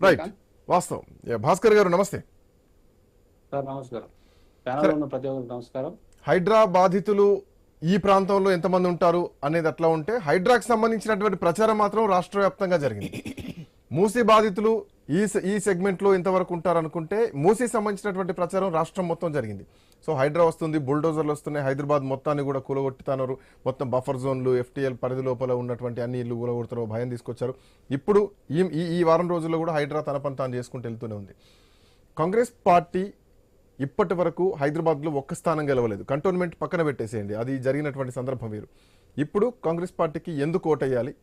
Right, వాస్తవం. భాస్కర్ గారు నమస్తే. సార్ నమస్కారం. ప్యానల్ ఉన్న ప్రతి ఒక్కరికి నమస్కారం. హైడ్రా బాధితులు ఈ ప్రాంతంలో ఎంతమంది ఉంటారు అనేది అట్లా ఉంటే, హైడ్రాకి సంబంధించినటువంటి ప్రచారం మాత్రం రాష్ట్ర వ్యాప్తంగా జరిగింది. మూసీ బాధితులు ఈ సెగ్మెంట్ లో ఎంతవరకు ఉంటారు అనుకుంటే, మూసీ సంబంధించినటువంటి ప్రచారం రాష్ట్రం మొత్తం జరిగింది. సో హైడ్రా వస్తుంది, బుల్డోజర్లు వస్తున్నాయి, హైదరాబాద్ మొత్తాన్ని కూడా కూలగొట్టుతున్నారు, మొత్తం బఫర్ జోన్లు FTL పరిధి లోపల ఉన్నటువంటి అన్ని ఇల్లు కూలగొడుతారో భయం తీసుకొచ్చారు. ఇప్పుడు ఈ వారం రోజుల్లో కూడా హైడ్రా తన పని తాను చేసుకుంటూ వెళ్తూనే ఉంది. కాంగ్రెస్ పార్టీ ఇప్పటి వరకు హైదరాబాద్లో ఒక్క స్థానం గెలవలేదు. కంటోన్మెంట్ పక్కన పెట్టేసేయండి, అది జరిగినటువంటి సందర్భం వేరు. ఇప్పుడు కాంగ్రెస్ పార్టీకి ఎందుకు ఓటేయాలి?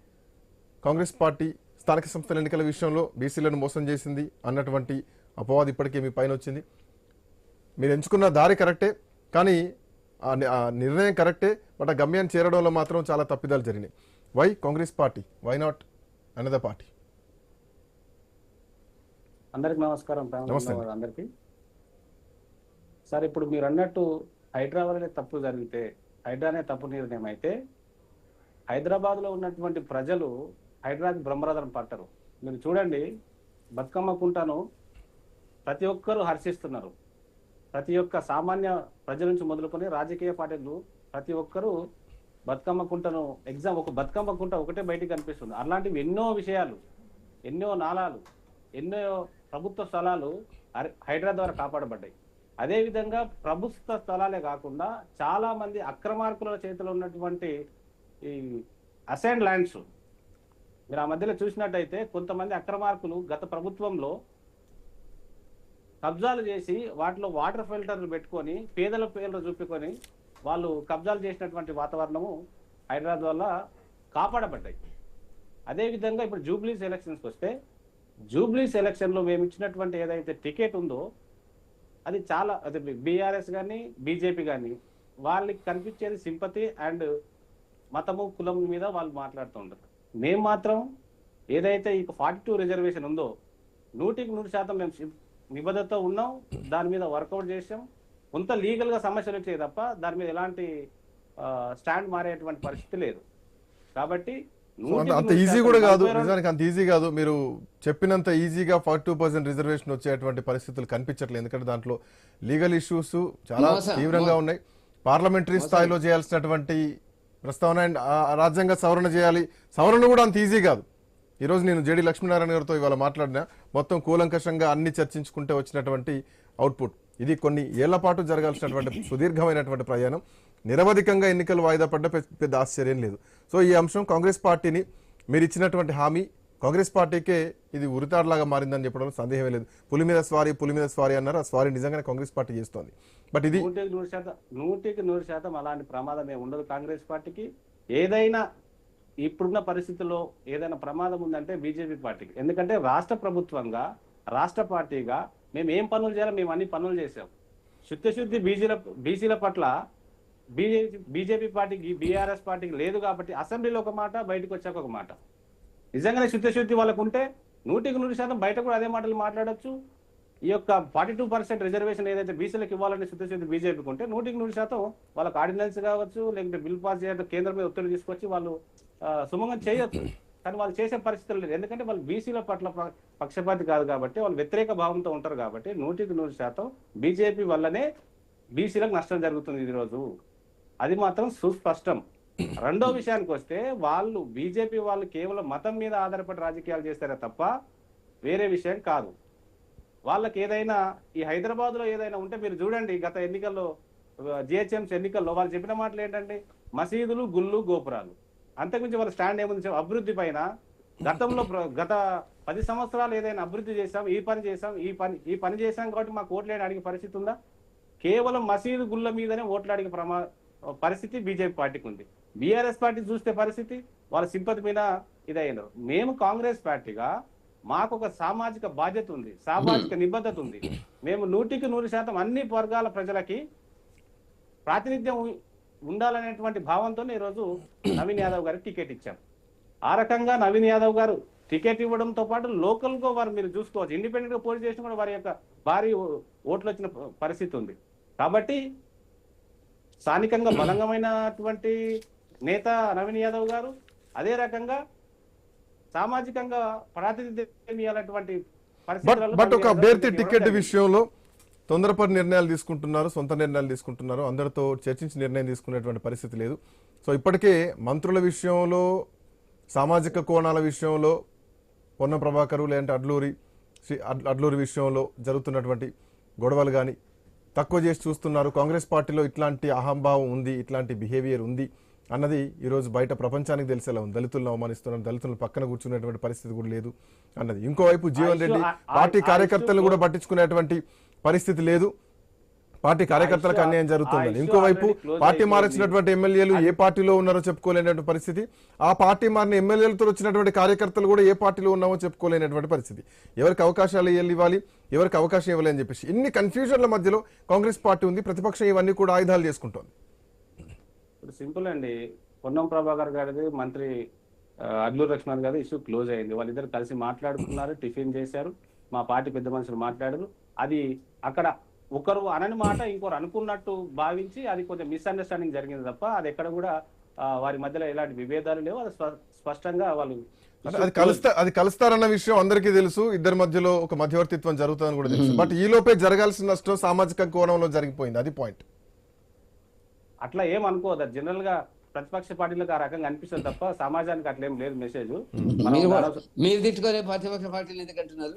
కాంగ్రెస్ పార్టీ స్థానిక సంస్థల ఎన్నికల విషయంలో బీసీలను మోసం చేసింది అన్నటువంటి అపవాదు ఇప్పటికే మీ పైన వచ్చింది. మీరు ఎంచుకున్న దారి కరెక్టే, కానీ ఆ నిర్ణయం కరెక్టే, బట్ ఆ గమ్యాన్ని చేరడంలో మాత్రం చాలా తప్పిదాలు జరిగినాయి. Why Congress party, why not another party? అందరికి నమస్కారం. నమస్తే. అందరికి సార్, ఇప్పుడు మీరు అన్నట్టు హైడ్రా వల్లనే తప్పు జరిగితే, హైడ్రానే తప్పు నిర్ణయం అయితే, హైదరాబాద్ లో ఉన్నటువంటి ప్రజలు హైడ్రాకి బ్రహ్మరథం పట్టరు. మీరు చూడండి, బతుకమ్మ కుంటను ప్రతి ఒక్కరు హర్షిస్తున్నారు. ప్రతి ఒక్క సామాన్య ప్రజల నుంచి మొదలుకొని రాజకీయ పార్టీలు ప్రతి ఒక్కరు బతుకమ్మ కుంటను ఒక బతుకమ్మ కుంట ఒకటే బయటికి కనిపిస్తుంది. అలాంటివి ఎన్నో విషయాలు, ఎన్నో నాళాలు, ఎన్నో ప్రభుత్వ స్థలాలు హైడ్రా ద్వారా కాపాడబడ్డాయి. అదేవిధంగా ప్రభుత్వ స్థలాలే కాకుండా చాలా మంది అక్రమార్కుల చేతిలో ఉన్నటువంటి ఈ అసైన్ ల్యాండ్స్ మీరు ఆ మధ్యలో చూసినట్టయితే, కొంతమంది అక్రమార్కులు గత ప్రభుత్వంలో కబ్జాలు చేసి వాటిలో వాటర్ ఫిల్టర్లు పెట్టుకొని పేదల పేర్లు చూపుకొని వాళ్ళు కబ్జాలు చేసినటువంటి వాతావరణము హైదరాబాద్ వల్ల కాపాడబడ్డాయి. అదేవిధంగా ఇప్పుడు జూబ్లీస్ ఎలక్షన్స్కి వస్తే, జూబ్లీస్ ఎలక్షన్లో మేము ఇచ్చినటువంటి ఏదైతే టికెట్ ఉందో అది చాలా, అది బీఆర్ఎస్ కానీ బీజేపీ కానీ వాళ్ళకి కనిపించేది సింపతి అండ్ మతము కులం మీద వాళ్ళు మాట్లాడుతూ ఉంటారు. మేము మాత్రం ఏదైతే ఈ 42 రిజర్వేషన్ ఉందో 100% మేము నిబద్ధతతో ఉన్నాం, దాని మీద వర్కౌట్ చేసాం. కొంత లీగల్గా సమస్యలు వచ్చాయి తప్ప దాని మీద ఎలాంటి స్టాండ్ మారేటువంటి పరిస్థితి లేదు. కాబట్టి అంత ఈజీ కూడా కాదు, నిజానికి అంత ఈజీ కాదు. మీరు చెప్పినంత ఈజీగా 42% రిజర్వేషన్ వచ్చేటువంటి పరిస్థితులు కనిపించట్లేదు. ఎందుకంటే దాంట్లో లీగల్ ఇష్యూస్ చాలా తీవ్రంగా ఉన్నాయి. పార్లమెంటరీ స్థాయిలో చేయాల్సినటువంటి ప్రస్తావన అండ్ రాజ్యాంగ సవరణ చేయాలి, సవరణ కూడా అంత ఈజీ కాదు. ఈరోజు నేను జేడి లక్ష్మీనారాయణ గారితో ఇవాళ మాట్లాడినా, మొత్తం కూలంకషంగా అన్ని చర్చించుకుంటే వచ్చినటువంటి అవుట్పుట్ ఇది. కొన్ని ఏళ్ల పాటు జరగాల్సినటువంటి సుదీర్ఘమైనటువంటి ప్రయాణం, నిరవధికంగా ఎన్నికలు వాయిదా పడ్డ పెద్ద ఆశ్చర్యం లేదు. సో ఈ అంశం కాంగ్రెస్ పార్టీని, మీరు ఇచ్చినటువంటి హామీ కాంగ్రెస్ పార్టీకే ఇది ఉరితాడులాగా మారిందని చెప్పడంలో సందేహమే లేదు. పులి మీద స్వారీ అన్నారు, ఆ స్వారీ నిజంగానే కాంగ్రెస్ పార్టీ చేస్తోంది. బట్ ఇది 100% అలాంటి ప్రమాదం ఏమి ఉండదు కాంగ్రెస్ పార్టీకి. ఏదైనా ఇప్పుడున్న పరిస్థితుల్లో ఏదైనా ప్రమాదం ఉందంటే బీజేపీ పార్టీకి. ఎందుకంటే రాష్ట్ర ప్రభుత్వంగా, రాష్ట్ర పార్టీగా మేము ఏం పనులు చేయాలో మేము అన్ని పనులు చేసాం. శుద్ధి బీసీల పట్ల బీజేపీ పార్టీకి, బీఆర్ఎస్ పార్టీకి లేదు. కాబట్టి అసెంబ్లీలో ఒక మాట, బయటకు వచ్చాక ఒక మాట. నిజంగానే శుద్ధి వాళ్ళకు ఉంటే 100% బయట కూడా అదే మాటలు మాట్లాడచ్చు. ఈ యొక్క 42% రిజర్వేషన్ ఏదైతే బీసీలకు ఇవ్వాలని శుద్ధి బీజేపీకి ఉంటే 100% వాళ్ళకి ఆర్డినెన్స్ కావచ్చు, లేకపోతే బిల్ పాస్ చేయడం, కేంద్రం మీద ఒత్తిడి తీసుకొచ్చి వాళ్ళు సుమంగం చేయొచ్చు. కానీ వాళ్ళు చేసే పరిస్థితులు లేదు. ఎందుకంటే వాళ్ళు బీసీల పట్ల పక్షపాతి కాదు కాబట్టి, వాళ్ళు వ్యతిరేక భావంతో ఉంటారు కాబట్టి 100% బీజేపీ వల్లనే బీసీలకు నష్టం జరుగుతుంది ఈరోజు. అది మాత్రం సుస్పష్టం. రెండో విషయానికి వస్తే, వాళ్ళు బీజేపీ వాళ్ళు కేవలం మతం మీద ఆధారపడి రాజకీయాలు చేస్తారే తప్ప వేరే విషయం కాదు. వాళ్ళకి ఏదైనా ఈ హైదరాబాద్ లో ఏదైనా ఉంటే మీరు చూడండి, గత ఎన్నికల్లో జిహెచ్ఎంసీ ఎన్నికల్లో వాళ్ళు చెప్పిన మాటలు ఏంటంటే మసీదులు, గుళ్ళు, గోపురాలు. అంతకుమించి వాళ్ళ స్టాండ్ ఏముంది? అభివృద్ధి పైన గతంలో గత 10 సంవత్సరాలు ఏదైనా అభివృద్ధి చేశాం, ఈ పని చేశాం, ఈ పని చేశాం కాబట్టి మాకు ఓట్లు అడిగే పరిస్థితి ఉందా? కేవలం మసీదు, గుళ్ళ మీదనే ఓట్లు అడిగే పరిస్థితి బీజేపీ పార్టీకి ఉంది. బీఆర్ఎస్ పార్టీ చూస్తే పరిస్థితి వాళ్ళ సింపతి మీద ఇదైనారు. మేము కాంగ్రెస్ పార్టీగా మాకు ఒక సామాజిక బాధ్యత ఉంది, సామాజిక నిబద్ధత ఉంది. మేము 100% అన్ని వర్గాల ప్రజలకి ప్రాతినిధ్యం ఉండాలనేటువంటి భావంతో ఈరోజు నవీన్ యాదవ్ గారికి టికెట్ ఇచ్చాం. ఆ రకంగా నవీన్ యాదవ్ గారు టికెట్ ఇవ్వడంతో పాటు లోకల్ గా వారు మీరు చూసుకోవచ్చు, ఇండిపెండెంట్ గా పోటీ చేసిన కూడా వారి యొక్క భారీ ఓట్లు వచ్చిన పరిస్థితి ఉంది. కాబట్టి స్థానికంగా బలంగమైనటువంటి నేత నవీన్ యాదవ్ గారు, అదే రకంగా సామాజికంగా ప్రాతినిధ్యం ఇవ్వాలన్నటువంటి పరిస్థితులలో బట్ ఒక పనిచేయడం అభ్యర్థి ఇవ్వడం టికెట్ జరిగింది. విషయంలో తొందరపడి నిర్ణయాలు తీసుకుంటున్నారు, సొంత నిర్ణయాలు తీసుకుంటున్నారు, అందరితో చర్చించి నిర్ణయం తీసుకునేటువంటి పరిస్థితి లేదు. సో ఇప్పటికే మంత్రుల విషయంలో, సామాజిక కోణాల విషయంలో పొన్నం ప్రభాకరు లేదంటే అడ్లూరి విషయంలో జరుగుతున్నటువంటి గొడవలు కానీ తక్కువ చేసి చూస్తున్నారు. కాంగ్రెస్ పార్టీలో ఇట్లాంటి అహంభావం ఉంది, ఇట్లాంటి బిహేవియర్ ఉంది అన్నది ఈరోజు బయట ప్రపంచానికి తెలిసేలా ఉంది. దళితులను అవమానిస్తున్నారు, దళితులను పక్కన కూర్చునేటువంటి పరిస్థితి కూడా లేదు అన్నది. ఇంకోవైపు జీవన్ రెడ్డి పార్టీ కార్యకర్తలను కూడా పట్టించుకునేటువంటి పరిస్థితి లేదు, పార్టీ కార్యకర్తలకు అన్యాయం జరుగుతుందని. ఇంకోవైపు పార్టీ మారించినటువంటి ఎమ్మెల్యేలు ఏ పార్టీలో ఉన్నారో చెప్పుకోలేనటువంటి పరిస్థితి, ఆ పార్టీ మారిన ఎమ్మెల్యేలతో వచ్చినటువంటి కార్యకర్తలు కూడా ఏ పార్టీలో ఉన్నామో చెప్పుకోలేనటువంటి పరిస్థితి. ఎవరికి అవకాశాలు ఇవ్వాలి, ఎవరికి అవకాశం ఇవ్వాలి అని చెప్పేసి ఇన్ని కన్ఫ్యూజన్ల మధ్యలో కాంగ్రెస్ పార్టీ ఉంది. ప్రతిపక్షం ఇవన్నీ కూడా ఆయుధాలు చేసుకుంటోంది. ఇప్పుడు సింపుల్ అండి, పొన్నం ప్రభాకర్ గారిది మంత్రి అడ్లూరు లక్ష్మణ్ గారి ఇష్యూ క్లోజ్ అయింది. వాళ్ళిద్దరు కలిసి మాట్లాడుకున్నారు, టిఫిన్ చేశారు, మా పార్టీ పెద్ద మనుషులు మాట్లాడారు. అది అక్కడ ఒకరు అనని మాట ఇంకొకరు అనుకున్నట్టు భావించి అది కొంచెం మిస్అండర్స్టాండింగ్ జరిగింది తప్ప అది ఎక్కడ కూడా వారి మధ్యలో ఎలాంటి విభేదాలు లేవు. అది స్పష్టంగా వాళ్ళు అది కలుస్తారన్న విషయం అందరికీ తెలుసు. ఇద్దరి మధ్యలో ఒక మధ్యవర్తిత్వం జరుగుతుందని కూడా తెలుసు. బట్ ఈ లోపే జరగాల్సిన నష్టం సామాజిక కోణంలో జరిగిపోయింది, అది పాయింట్. అట్లా ఏం అనుకోవద్దు. జనరల్ గా ప్రతిపక్ష పార్టీలకు ఆ రకంగా అనిపిస్తుంది తప్ప సమాజానికి అట్లా ఏం లేదు మెసేజ్. మీరు తిట్టుకోలే ప్రతిపక్ష పార్టీలు ఎందుకంటున్నారు?